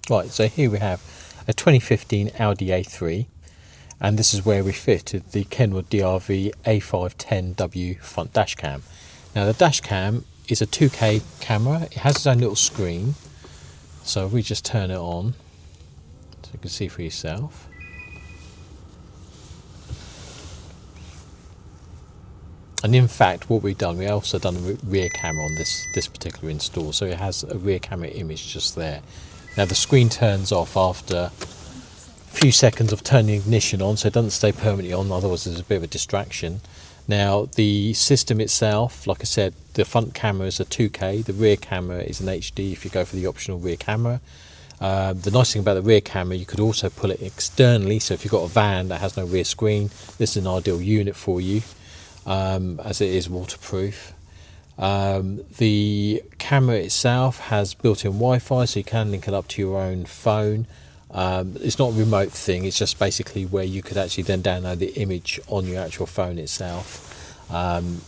Right, so here we have a 2015 Audi A3, and this is where we fitted the Kenwood DRV A510W front dash cam. Now the dash cam is a 2K camera. It has its own little screen, so we just turn it on so you can see for yourself. And in fact, what we've done, we also done a rear camera on this particular install, so it has a rear camera image just there. Now the screen turns off after a few seconds of turning the ignition on, so it doesn't stay permanently on, otherwise there's a bit of a distraction. Now the system itself, like I said, the front camera is a 2K, the rear camera is an HD if you go for the optional rear camera. The nice thing about the rear camera, you could also pull it externally, so if you've got a van that has no rear screen, this is an ideal unit for you, as it is waterproof. The camera itself has built-in Wi-Fi, so you can link it up to your own phone. It's not a remote thing, it's just basically where you could actually then download the image on your actual phone itself.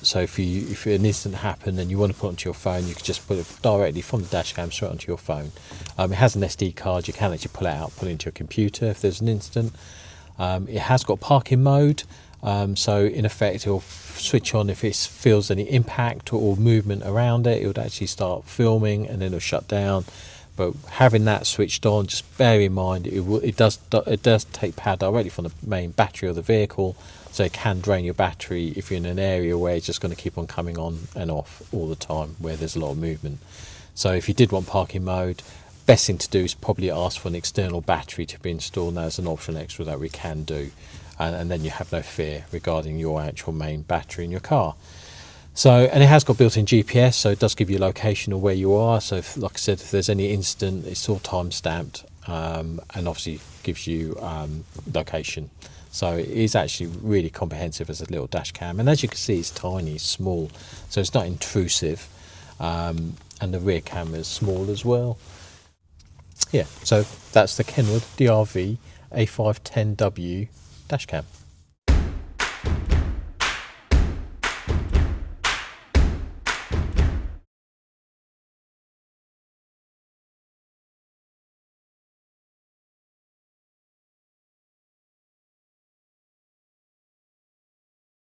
So if an incident happened and you want to put it onto your phone, you could just put it directly from the dash cam straight onto your phone. It has an SD card, you can actually pull it out, put it into your computer if there's an incident. It has got parking mode, so in effect it'll switch on if it feels any impact or movement around it. It would actually start filming and then it'll shut down. But having that switched on, just bear in mind it does take power directly from the main battery of the vehicle, so it can drain your battery if you're in an area where it's just going to keep on coming on and off all the time where there's a lot of movement. So if you did want parking mode, best thing to do is probably ask for an external battery to be installed. Now, as an optional extra that we can do, and then you have no fear regarding your actual main battery in your car. So, and it has got built-in GPS, so it does give you a location of where you are. So if, like I said, if there's any incident, it's all time stamped, and obviously gives you location. So it is actually really comprehensive as a little dash cam, and as you can see, it's tiny, small, so it's not intrusive, and the rear camera is small as well. Yeah, so that's the Kenwood DRV A510W dash cam.